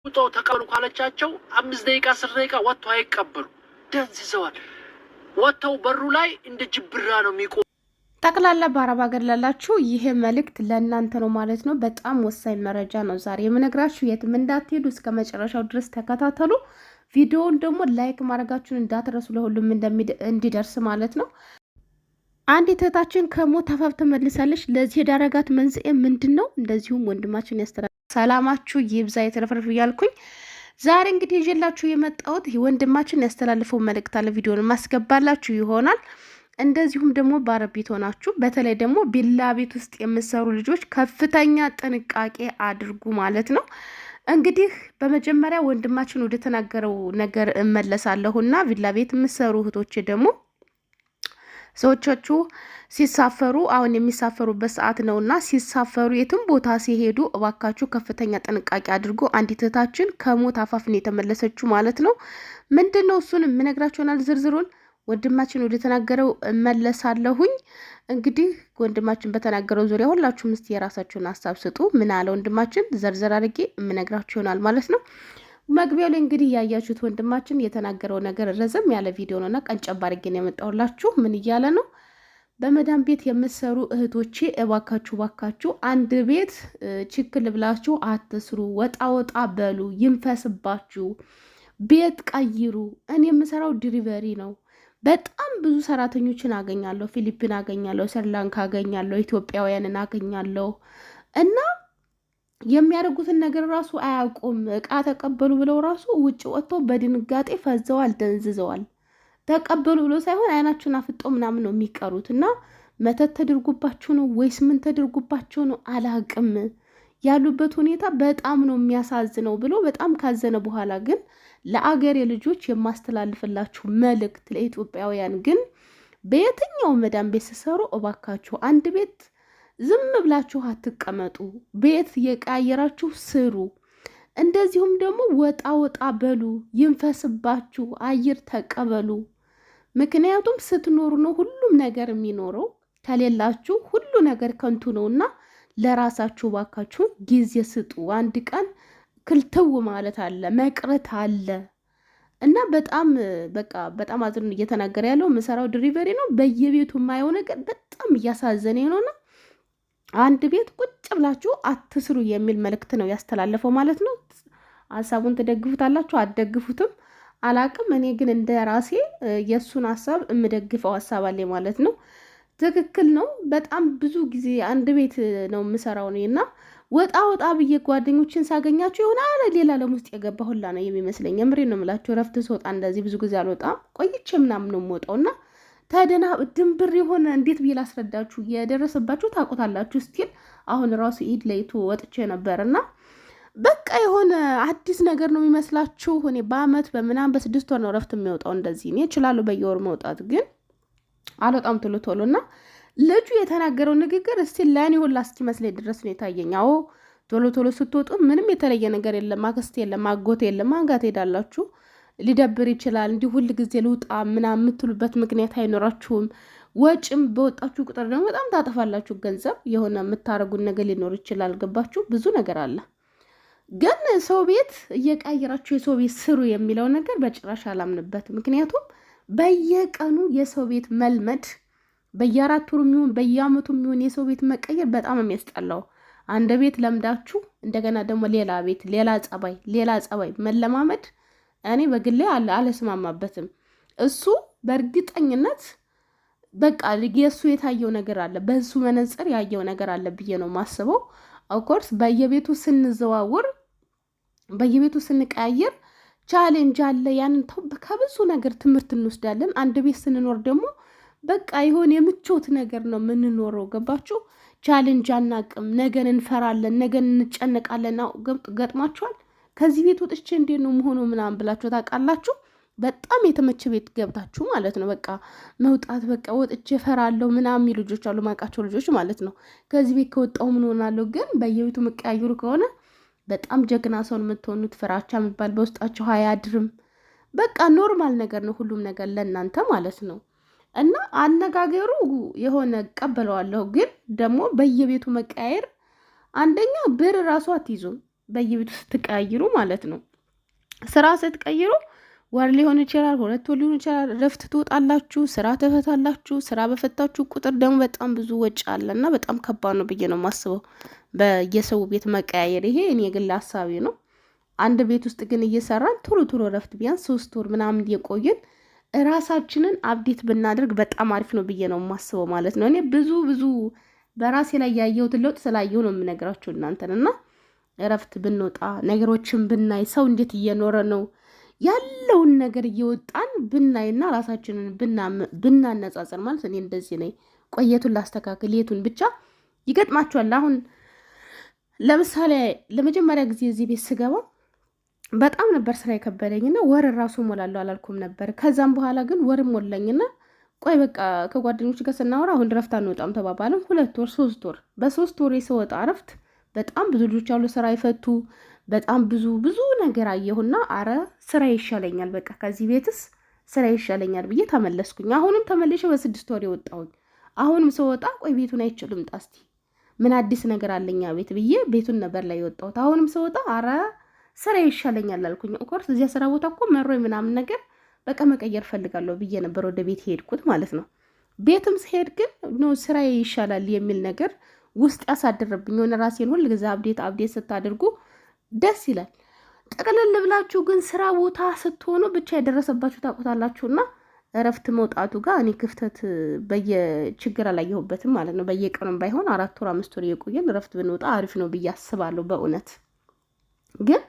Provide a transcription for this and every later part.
ውጣው ተቀበሉ ካለቻቸው 5 ደቂቃ 10 ደቂቃ ወጥተው አይቀበሉ ደንዝዘዋል። ወጥተው በሩ ላይ እንደ ጅብራ ነው የሚቆሙ። ጠቅላላ በአረብ ሀገር ላላችሁ ይሄ መልእክት ለእናንተ ነው ማለት ነው። በጣም ወሳኝ መረጃ ነው ዛሬ የምነግራችሁ። የትም እንዳትሄዱ እስከ መጨረሻው ድረስ ተከታተሉ። ቪዲዮውን ደግሞ ላይክ ማድረጋችሁን እንዳትረሱ፣ ለሁሉም እንዲደርስ ማለት ነው። አንዲት እህታችን ከሞት አፋፍ ተመልሳለች። ለዚህ የዳረጋት መንስኤ ምንድን ነው? እንደዚሁም ወንድማችን ሰላማችሁ ይብዛ የተረፈረፍ እያልኩኝ ዛሬ እንግዲህ ይዤላችሁ የመጣሁት ወንድማችን ያስተላልፈው መልእክት አለ። ቪዲዮን ማስገባላችሁ ይሆናል። እንደዚሁም ደግሞ በአረብ ቤት ሆናችሁ በተለይ ደግሞ ቢላ ቤት ውስጥ የምትሰሩ ልጆች ከፍተኛ ጥንቃቄ አድርጉ ማለት ነው። እንግዲህ በመጀመሪያ ወንድማችን ወደ ተናገረው ነገር እመለሳለሁና ቪላ ቤት የምትሰሩ እህቶች ደግሞ ሰዎቻችሁ ሲሳፈሩ አሁን የሚሳፈሩበት ሰዓት ነውና ሲሳፈሩ የትም ቦታ ሲሄዱ እባካችሁ ከፍተኛ ጥንቃቄ አድርጎ አንዲት እህታችን ከሞት አፋፍን የተመለሰችው ማለት ነው። ምንድነው እሱን የምነግራችሁናል። ዝርዝሩን ወንድማችን ወደ ተናገረው እመለሳለሁኝ። እንግዲህ ወንድማችን በተናገረው ዙሪያ ሁላችሁም እስቲ የራሳችሁን ሀሳብ ስጡ። ምን አለ ወንድማችን ዘርዘር አድርጌ የምነግራችሁ ይሆናል ማለት ነው። መግቢያው ላይ እንግዲህ ያያችሁት ወንድማችን የተናገረው ነገር ረዘም ያለ ቪዲዮ ነውና ቀንጨብ አድርጌ ነው ያመጣሁላችሁ። ምን እያለ ነው? በመዳም ቤት የምትሰሩ እህቶቼ እባካችሁ አንድ ቤት ችክል ብላችሁ አትስሩ። ወጣ ወጣ በሉ፣ ይንፈስባችሁ፣ ቤት ቀይሩ። እኔ የምሰራው ዲሊቨሪ ነው። በጣም ብዙ ሰራተኞችን አገኛለሁ። ፊሊፒን አገኛለሁ፣ ስሪላንካ አገኛለሁ፣ ኢትዮጵያውያንን አገኛለሁ እና የሚያደርጉትን ነገር ራሱ አያውቁም። እቃ ተቀበሉ ብለው ራሱ ውጭ ወጥተው በድንጋጤ ፈዘዋል፣ ደንዝዘዋል። ተቀበሉ ብሎ ሳይሆን አይናቸውን አፍጠው ምናምን ነው የሚቀሩት። እና መተት ተደርጎባቸው ነው ወይስ ምን ተደርጎባቸው ነው አላቅም። ያሉበት ሁኔታ በጣም ነው የሚያሳዝነው ብሎ በጣም ካዘነ በኋላ ግን ለአገሬ ልጆች የማስተላልፍላችሁ መልእክት ለኢትዮጵያውያን ግን በየትኛው መዳም ቤት ሲሰሩ እባካችሁ አንድ ቤት ዝም ብላችሁ አትቀመጡ። ቤት የቀያየራችሁ ስሩ። እንደዚሁም ደግሞ ወጣ ወጣ በሉ፣ ይንፈስባችሁ፣ አየር ተቀበሉ። ምክንያቱም ስትኖሩ ነው ሁሉም ነገር የሚኖረው። ከሌላችሁ ሁሉ ነገር ከንቱ ነውና ለራሳችሁ ባካችሁ ጊዜ ስጡ። አንድ ቀን ክልትው ማለት አለ፣ መቅረት አለ እና በጣም አዝን እየተናገረ ያለው የምሰራው ዲሊቨሪ ነው። በየቤቱ የማየው ነገር በጣም እያሳዘነኝ ነውና አንድ ቤት ቁጭ ብላችሁ አትስሩ የሚል መልእክት ነው ያስተላለፈው ማለት ነው። ሀሳቡን ትደግፉታላችሁ አትደግፉትም አላቅም። እኔ ግን እንደ ራሴ የእሱን ሀሳብ የምደግፈው ሀሳብ አለ ማለት ነው። ትክክል ነው። በጣም ብዙ ጊዜ አንድ ቤት ነው የምሰራው እኔ እና ወጣ ወጣ ብዬ ጓደኞችን ሳገኛቸው የሆነ ሌላ ዓለም ውስጥ የገባ ሁላ ነው የሚመስለኝ። የምሬ ነው የምላቸው። እረፍት ስወጣ እንደዚህ ብዙ ጊዜ አልወጣም፣ ቆይቼ ምናምን ነው የምወጣው እና ታደና ድንብር የሆነ እንዴት ብዬ ላስረዳችሁ፣ የደረሰባችሁ ታውቁታላችሁ። ስቲል አሁን ራሱ ኢድ ለይቱ ወጥቼ ነበርና በቃ የሆነ አዲስ ነገር ነው የሚመስላችሁ። እኔ በአመት በምናምን በ6 ወር ነው ረፍት የሚወጣው። እንደዚህ እኔ እችላለሁ በየወር መውጣት፣ ግን አልወጣም ቶሎና ልጁ የተናገረው ንግግር ስቲል ለእኔ ሁላ እስኪመስለኝ ድረስ ነው የታየኝ። አዎ ቶሎ ስትወጡ ምንም የተለየ ነገር የለም፣ አክስት የለም፣ አጎት የለም፣ አንጋት ሄዳላችሁ። ሊደብር ይችላል። እንዲህ ሁል ጊዜ ልውጣ ምናምን የምትሉበት ምክንያት አይኖራችሁም። ወጭም በወጣችሁ ቁጥር ደግሞ በጣም ታጠፋላችሁ ገንዘብ። የሆነ የምታረጉን ነገር ሊኖር ይችላል። ገባችሁ? ብዙ ነገር አለ። ግን ሰው ቤት እየቀየራችሁ የሰው ቤት ስሩ የሚለው ነገር በጭራሽ አላምንበት። ምክንያቱም በየቀኑ የሰው ቤት መልመድ፣ በየ4 ወሩ የሚሆን በየአመቱ የሚሆን የሰው ቤት መቀየር በጣም የሚያስጠላው። አንድ ቤት ለምዳችሁ እንደገና ደግሞ ሌላ ቤት ሌላ ጸባይ መለማመድ እኔ በግሌ አልስማማበትም። እሱ በእርግጠኝነት በቃ የእሱ የታየው ነገር አለ፣ በሱ መነጽር ያየው ነገር አለ ብዬ ነው ማስበው። ኦፍኮርስ በየቤቱ ስንዘዋውር በየቤቱ ስንቀያየር ቻሌንጅ አለ። ያንን ከብዙ ነገር ትምህርት እንወስዳለን። አንድ ቤት ስንኖር ደግሞ በቃ የሆነ የምቾት ነገር ነው የምንኖረው። ገባችሁ? ቻሌንጅ አናቅም። ነገን እንፈራለን፣ ነገን እንጨነቃለን። ገጥማችኋል? ከዚህ ቤት ወጥቼ እንዴት ነው መሆኑ ምናምን ብላችሁ ታውቃላችሁ? በጣም የተመቸ ቤት ገብታችሁ ማለት ነው። በቃ መውጣት በቃ ወጥቼ እፈራለሁ ምናምን የሚሉ ልጆች አሉ፣ ማውቃቸው ልጆች ማለት ነው። ከዚህ ቤት ከወጣሁ ምን ሆናለሁ? ግን በየቤቱ መቀያየሩ ከሆነ በጣም ጀግና ሰውን የምትሆኑት። ፍራቻ የሚባል በውስጣችሁ አያድርም። በቃ ኖርማል ነገር ነው ሁሉም ነገር ለእናንተ ማለት ነው። እና አነጋገሩ የሆነ እቀበለዋለሁ፣ ግን ደግሞ በየቤቱ መቀያየር አንደኛ ብር ራሱ አትይዙም። በየቤቱ ስትቀያይሩ ማለት ነው። ስራ ስትቀይሩ ወር ሊሆን ይችላል፣ 2 ወር ሊሆን ይችላል። ረፍት ትወጣላችሁ፣ ስራ ትፈታላችሁ። ስራ በፈታችሁ ቁጥር ደግሞ በጣም ብዙ ወጪ አለ እና በጣም ከባድ ነው ብዬ ነው የማስበው በየሰው ቤት መቀያየር። ይሄ እኔ የግል ሀሳቤ ነው። አንድ ቤት ውስጥ ግን እየሰራን ቶሎ ቶሎ ረፍት ቢያንስ 3 ወር ምናምን እየቆየን ራሳችንን አብዴት ብናደርግ በጣም አሪፍ ነው ብዬ ነው የማስበው ማለት ነው። እኔ ብዙ በራሴ ላይ ያየሁትን ለውጥ ስላየሁ ነው የምነግራችሁ እናንተን እና እረፍት ብንወጣ ነገሮችን ብናይ ሰው እንዴት እየኖረ ነው ያለውን ነገር እየወጣን ብናይና ራሳችንን ብናነጻጽር ማለት እኔ እንደዚህ ነኝ። ቆየቱን ላስተካክል የቱን ብቻ ይገጥማችኋል። አሁን ለምሳሌ ለመጀመሪያ ጊዜ እዚህ ቤት ስገባ በጣም ነበር ስራ የከበደኝና ወር ራሱ ሞላለሁ አላልኩም ነበር። ከዛም በኋላ ግን ወር ሞላኝና ቆይ በቃ ከጓደኞች ጋር ስናወራ አሁን ረፍት አንወጣም ተባባልን። 2 ወር 3 ወር በ3 ወር የሰወጣ ረፍት በጣም ብዙ ልጆች ያሉ ስራ ይፈቱ በጣም ብዙ ነገር አየሁና አረ ስራ ይሻለኛል፣ በቃ ከዚህ ቤትስ ስራ ይሻለኛል ብዬ ተመለስኩኝ። አሁንም ተመልሼ በ6 ወር የወጣሁኝ። አሁንም ስወጣ ቆይ ቤቱን አይችልም ጣስቲ ምን አዲስ ነገር አለኛ ቤት ብዬ ቤቱን ነበር ላይ የወጣሁት። አሁንም ስወጣ አረ ስራ ይሻለኛል አልኩኝ። ኦፍኮርስ እዚያ ስራ ቦታ እኮ መሮኝ ምናምን ነገር በቃ መቀየር ፈልጋለሁ ብዬ ነበር ወደ ቤት ሄድኩት ማለት ነው። ቤትም ስሄድ ግን ነው ስራ ይሻላል የሚል ነገር ውስጥ ያሳደረብኝ። የሆነ ራሴን ሁሉ ጊዜ አብዴት ስታደርጉ ደስ ይላል። ጠቅልል ብላችሁ ግን ስራ ቦታ ስትሆኑ ብቻ የደረሰባችሁ ታውቁታላችሁና እረፍት መውጣቱ ጋር እኔ ክፍተት በየችግር አላየሁበትም ማለት ነው። በየቀኑም ባይሆን 4 ወር 5 ወር እየቆየን እረፍት ብንወጣ አሪፍ ነው ብዬ አስባለሁ። በእውነት ግን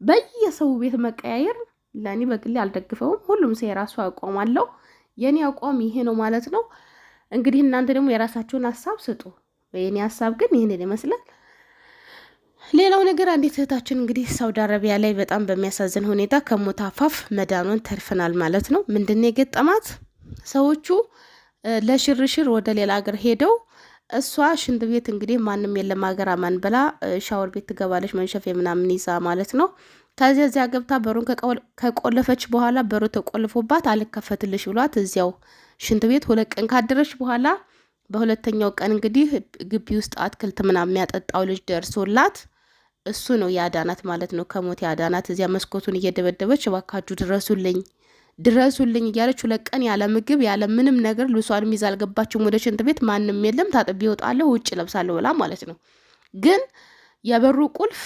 በየሰው ቤት መቀያየር ለእኔ በግሌ አልደግፈውም። ሁሉም ሰው የራሱ አቋም አለው። የእኔ አቋም ይሄ ነው ማለት ነው። እንግዲህ እናንተ ደግሞ የራሳችሁን ሀሳብ ስጡ። የእኔ ሀሳብ ግን ይህንን ይመስላል። ሌላው ነገር አንዲት እህታችን እንግዲህ ሳውዲ አረቢያ ላይ በጣም በሚያሳዝን ሁኔታ ከሞት አፋፍ መዳኗን ተርፈናል ማለት ነው። ምንድነው የገጠማት? ሰዎቹ ለሽርሽር ወደ ሌላ ሀገር ሄደው እሷ ሽንት ቤት እንግዲህ ማንም የለም ሀገር አማን ብላ ሻወር ቤት ትገባለች መንሸፍ ምናምን ይዛ ማለት ነው። ከዚያ እዚያ ገብታ በሩን ከቆለፈች በኋላ በሩ ተቆልፎባት አልከፈትልሽ ብሏት እዚያው ሽንት ቤት 2 ቀን ካደረች በኋላ በሁለተኛው ቀን እንግዲህ ግቢ ውስጥ አትክልት ምናምን የሚያጠጣው ልጅ ደርሶላት እሱ ነው ያዳናት ማለት ነው። ከሞት ያዳናት። እዚያ መስኮቱን እየደበደበች እባካችሁ ድረሱልኝ እያለች 2 ቀን ያለ ምግብ ያለ ምንም ነገር ልሷን ይዛ አልገባችም ወደ ሽንት ቤት። ማንም የለም ታጥቤ እወጣለሁ ውጭ ለብሳለሁ ብላ ማለት ነው። ግን የበሩ ቁልፍ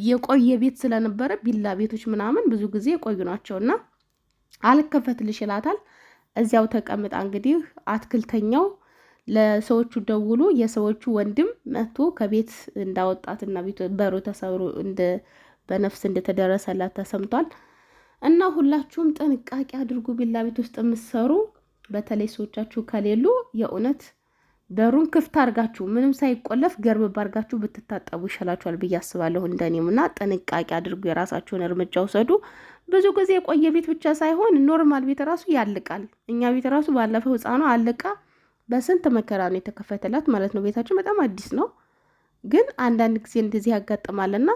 የቆየ ቤት ስለነበረ ቢላ ቤቶች ምናምን ብዙ ጊዜ የቆዩ ናቸውና አልከፈትልሽ ይላታል። እዚያው ተቀምጣ እንግዲህ አትክልተኛው ለሰዎቹ ደውሎ የሰዎቹ ወንድም መጥቶ ከቤት እንዳወጣትና ቤት በሩ ተሰብሮ በነፍስ እንደተደረሰላት ተሰምቷል። እና ሁላችሁም ጥንቃቄ አድርጉ። ቢላ ቤት ውስጥ የምትሰሩ በተለይ ሰዎቻችሁ ከሌሉ የእውነት በሩን ክፍት አድርጋችሁ ምንም ሳይቆለፍ ገርብ አድርጋችሁ ብትታጠቡ ይሻላችኋል ብዬ አስባለሁ እንደኔም። እና ጥንቃቄ አድርጉ፣ የራሳችሁን እርምጃ ውሰዱ። ብዙ ጊዜ የቆየ ቤት ብቻ ሳይሆን ኖርማል ቤት ራሱ ያልቃል። እኛ ቤት ራሱ ባለፈው ህፃኗ አልቃ በስንት መከራ ነው የተከፈተላት ማለት ነው። ቤታችን በጣም አዲስ ነው፣ ግን አንዳንድ ጊዜ እንደዚህ ያጋጥማልና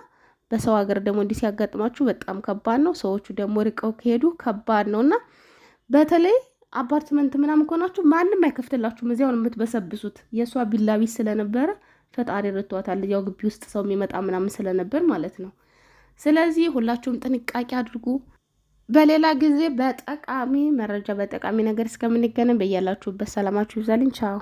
በሰው ሀገር ደግሞ እንዲህ ሲያጋጥማችሁ በጣም ከባድ ነው። ሰዎቹ ደግሞ ርቀው ከሄዱ ከባድ ነውና በተለይ አፓርትመንት ምናምን ከሆናችሁ ማንም አይከፍትላችሁም። እዚያው ነው የምትበሰብሱት። የእሷ ቢላቢ ስለነበረ ፈጣሪ ረቷታል። ያው ግቢ ውስጥ ሰው የሚመጣ ምናምን ስለነበር ማለት ነው። ስለዚህ ሁላችሁም ጥንቃቄ አድርጉ። በሌላ ጊዜ በጠቃሚ መረጃ በጠቃሚ ነገር እስከምንገናኝ በያላችሁበት ሰላማችሁ ይብዛልኝ። ቻው።